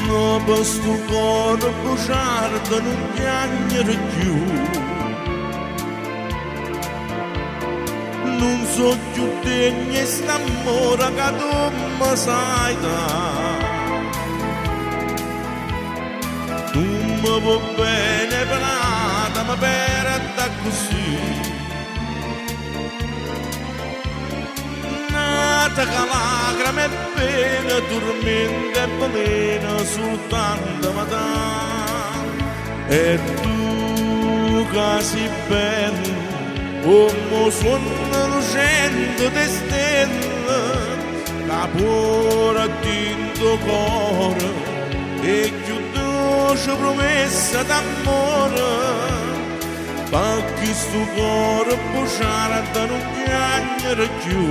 No posso cuore bruciardo non piangere più. Non so più degno e st'amore che tu mi sai dare. Non mi può bene pelata, ma perde così. Nata che lacrime e pena, dormendo e balena soltanto metà. E tu che sei bella, come sono lucente di stelle, la pura tinto cuore e più dolce promessa d'amore, perché sto cuore bruciare da non piangere più.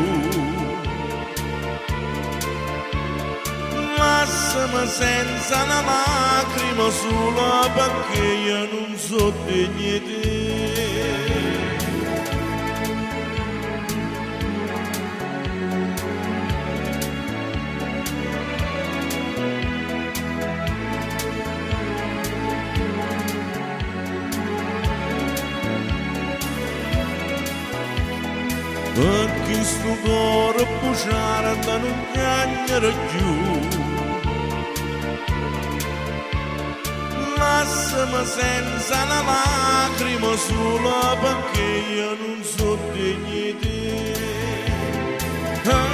Lasciami senza una lacrima solo perché io non so degno di te. Perché sto cuore bruciare da non piangere più. Lasciami senza una lacrima solo perché io non so degno di te. Ah,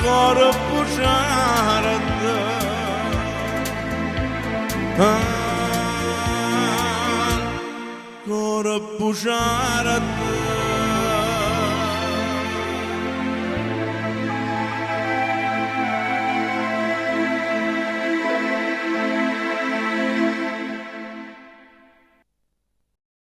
cuore bruciare cuore bruciare